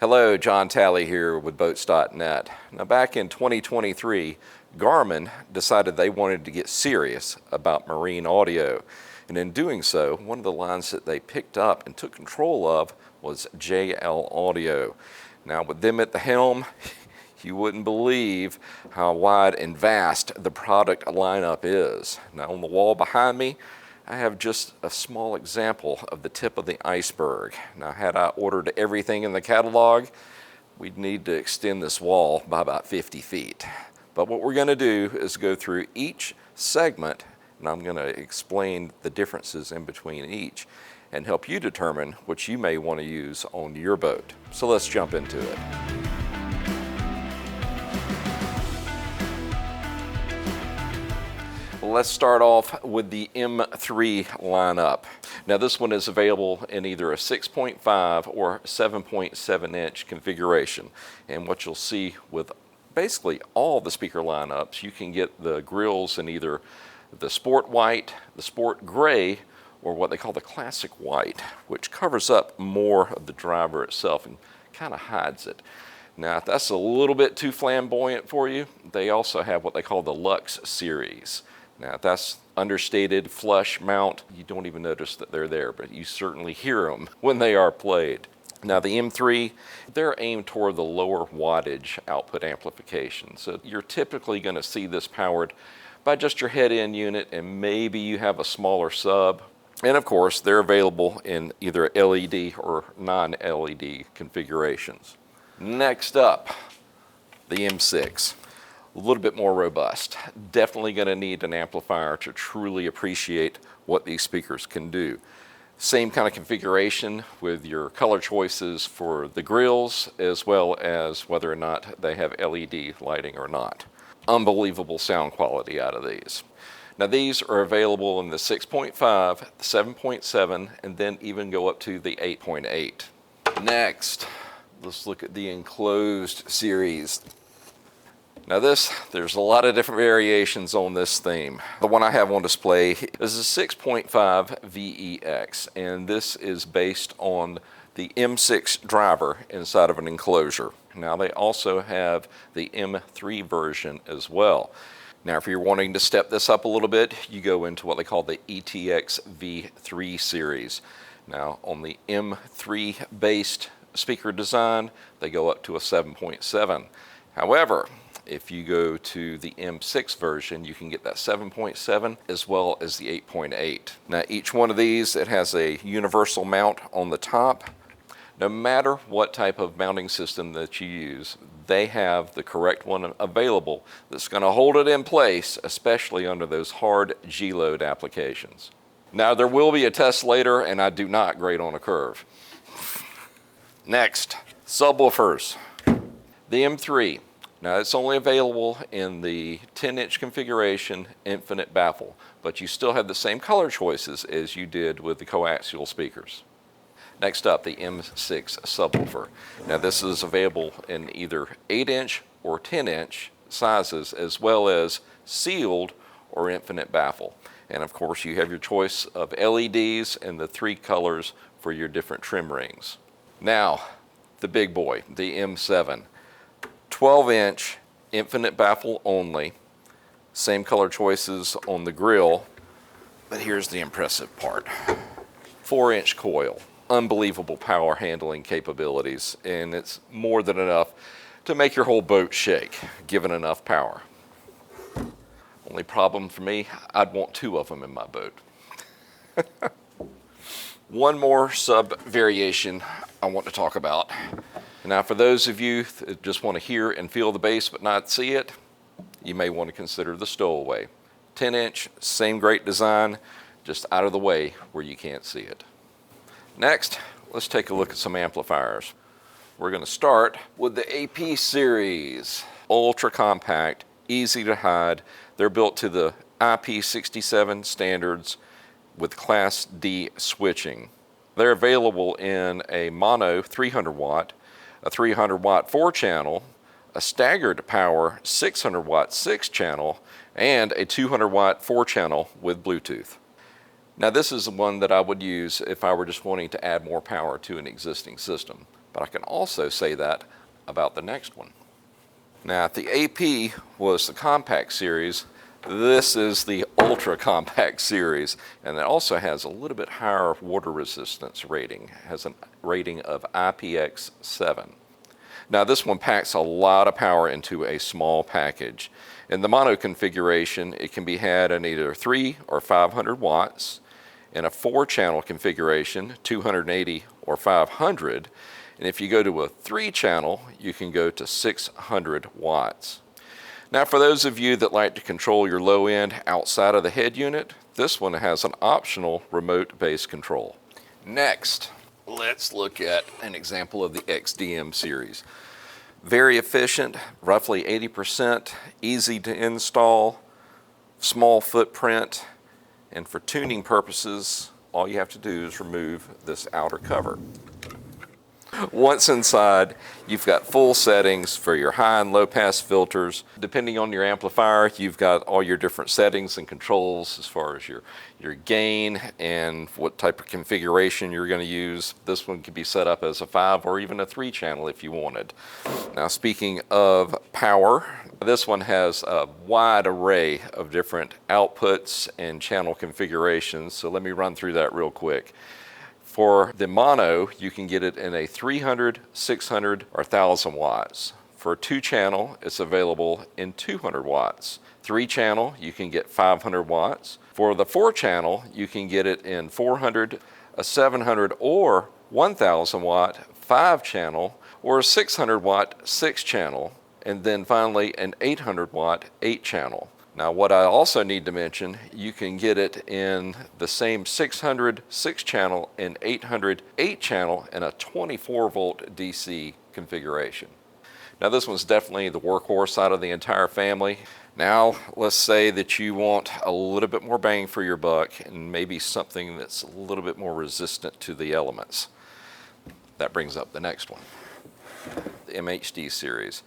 Hello, John Talley here with Boats.net. Now back in 2023, Garmin decided they wanted to get serious about marine audio. And in doing so, one of the lines that they picked up and took control of was JL Audio. Now with them at the helm, you wouldn't believe how wide and vast the product lineup is. Now on the wall behind me, I have just a small example of the tip of the iceberg. Now, had I ordered everything in the catalog, we'd need to extend this wall by about 50 feet. But what we're going to do is go through each segment, and I'm going to explain the differences in between each and help you determine what you may want to use on your boat. So let's jump into it. Let's start off with the M3 lineup. Now this one is available in either a 6.5 or 7.7 inch configuration. And what you'll see with basically all the speaker lineups, you can get the grills in either the Sport White, the Sport Gray, or what they call the Classic White, which covers up more of the driver itself and kind of hides it. Now if that's a little bit too flamboyant for you, they also have what they call the Lux series. Now, if that's understated flush mount, you don't even notice that they're there, but you certainly hear them when they are played. Now, the M3, they're aimed toward the lower wattage output amplification. So you're typically going to see this powered by just your head-end unit, and maybe you have a smaller sub. And of course, they're available in either LED or non-LED configurations. Next up, the M6. A little bit more robust. Definitely going to need an amplifier to truly appreciate what these speakers can do. Same kind of configuration with your color choices for the grills, as well as whether or not they have LED lighting or not. Unbelievable sound quality out of these. Now these are available in the 6.5, the 7.7, and then even go up to the 8.8. Next, let's look at the enclosed series. Now there's a lot of different variations on this theme. The one I have on display is a 6.5 VEX, and this is based on the M6 driver inside of an enclosure. Now they also have the M3 version as well. Now if you're wanting to step this up a little bit, you go into what they call the ETX V3 series. Now on the M3 based speaker design, they go up to a 7.7. However, if you go to the M6 version, you can get that 7.7 as well as the 8.8. Now each one of these, it has a universal mount on the top. No matter what type of mounting system that you use, they have the correct one available that's going to hold it in place, especially under those hard G-load applications. Now there will be a test later, and I do not grade on a curve. Next, subwoofers. The M3. Now it's only available in the 10-inch configuration, infinite baffle, but you still have the same color choices as you did with the coaxial speakers. Next up, the M6 subwoofer. Now this is available in either 8-inch or 10-inch sizes, as well as sealed or infinite baffle. And of course you have your choice of LEDs and the 3 colors for your different trim rings. Now, the big boy, the M7. 12-inch infinite baffle only, same color choices on the grill, but here's the impressive part. 4-inch coil, unbelievable power handling capabilities, and it's more than enough to make your whole boat shake, given enough power. Only problem for me, I'd want 2 of them in my boat. One more sub variation I want to talk about. Now for those of you that just want to hear and feel the bass but not see it, you may want to consider the stowaway. 10-inch, same great design, just out of the way where you can't see it. Next, let's take a look at some amplifiers. We're going to start with the AP series. Ultra compact, easy to hide. They're built to the IP67 standards with Class D switching. They're available in a mono 300 watt, a 300 watt 4-channel, a staggered power 600 watt 6-channel, and a 200 watt 4-channel with Bluetooth. Now this is the one that I would use if I were just wanting to add more power to an existing system. but I can also say that about the next one. Now, if the AP was the compact series, this is the ultra compact series, and it also has a little bit higher water resistance rating. It has a rating of IPX7. Now, this one packs a lot of power into a small package. In the mono configuration, it can be had in either 3 or 500 watts. In a 4-channel configuration, 280 or 500. And if you go to a 3-channel, you can go to 600 watts. Now, for those of you that like to control your low end outside of the head unit, this one has an optional remote base control. Next, let's look at an example of the XDM series. Very efficient, roughly 80%, easy to install, small footprint, and for tuning purposes, all you have to do is remove this outer cover. Once inside, you've got full settings for your high and low pass filters. Depending on your amplifier, you've got all your different settings and controls as far as your gain and what type of configuration you're going to use. This one could be set up as a 5 or even a 3-channel if you wanted. Now, speaking of power, this one has a wide array of different outputs and channel configurations. So let me run through that real quick. For the mono, you can get it in a 300, 600, or 1000 watts. For a 2-channel, it's available in 200 watts. 3-channel, you can get 500 watts. For the 4-channel, you can get it in 400, a 700, or 1000 watt 5-channel, or a 600 watt 6-channel, and then finally an 800 watt 8-channel. Now, what I also need to mention, you can get it in the same 600 6-channel and 800 8-channel in a 24 volt DC configuration. Now, this one's definitely the workhorse out of the entire family. Now, let's say that you want a little bit more bang for your buck and maybe something that's a little bit more resistant to the elements. That brings up the next one, the MHD series.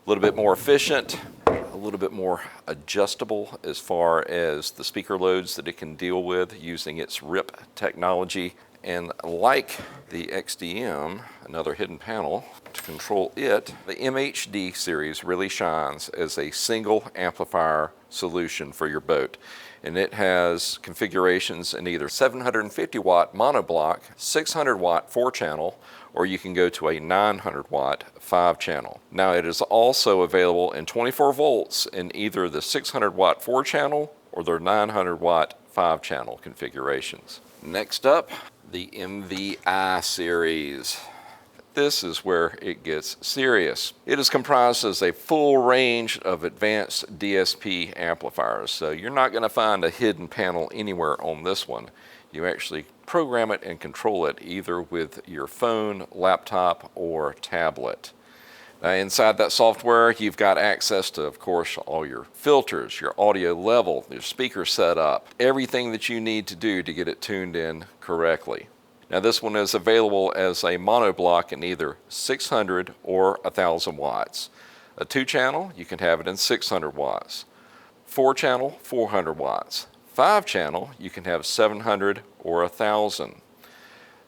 A little bit more efficient, a little bit more adjustable as far as the speaker loads that it can deal with using its RIP technology. And like the XDM, another hidden panel to control it, the MHD series really shines as a single amplifier solution for your boat. And it has configurations in either 750 watt monoblock, 600 watt 4-channel, or you can go to a 900 watt 5-channel. Now, it is also available in 24 volts in either the 600 watt 4-channel or their 900 watt 5-channel configurations. Next up, the MVi series. This is where it gets serious. It is comprised as a full range of advanced DSP amplifiers, so you're not going to find a hidden panel anywhere on this one. You actually program it and control it either with your phone, laptop, or tablet. Now, inside that software, you've got access to, of course, all your filters, your audio level, your speaker setup, everything that you need to do to get it tuned in correctly. Now, this one is available as a monoblock in either 600 or 1000 watts. A 2-channel, you can have it in 600 watts. 4-channel, 400 watts. 5-channel, you can have 700 or 1000.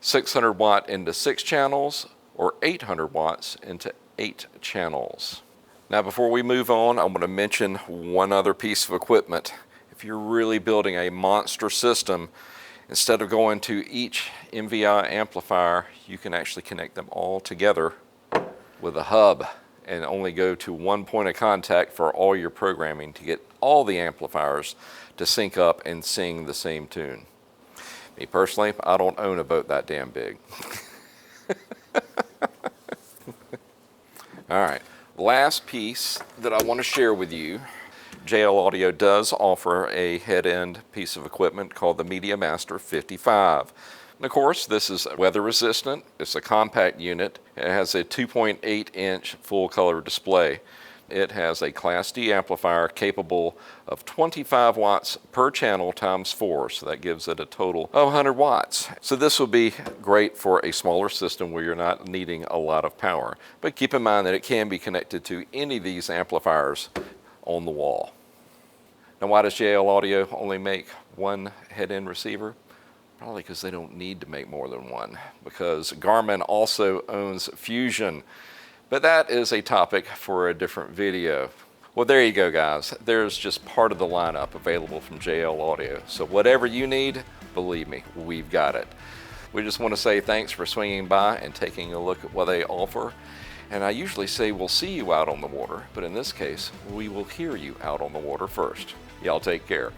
600 watt into 6 channels or 800 watts into 8 channels. Now, before we move on, I want to mention one other piece of equipment. If you're really building a monster system, instead of going to each MVi amplifier, you can actually connect them all together with a hub and only go to one point of contact for all your programming to get all the amplifiers to sync up and sing the same tune. Me personally, I don't own a boat that damn big. All right, last piece that I want to share with you. JL Audio does offer a head-end piece of equipment called the MediaMaster 55. And of course, this is weather resistant. It's a compact unit. It has a 2.8-inch full-color display. It has a Class D amplifier capable of 25 watts per channel times 4, so that gives it a total of 100 watts. So this will be great for a smaller system where you're not needing a lot of power. But keep in mind that it can be connected to any of these amplifiers on the wall. Now, why does JL Audio only make one head-end receiver? Probably because they don't need to make more than one, because Garmin also owns Fusion. But that is a topic for a different video. Well, there you go, guys. There's just part of the lineup available from JL Audio. So whatever you need, believe me, we've got it. We just want to say thanks for swinging by and taking a look at what they offer. And I usually say we'll see you out on the water, but in this case, we will hear you out on the water first. Y'all take care.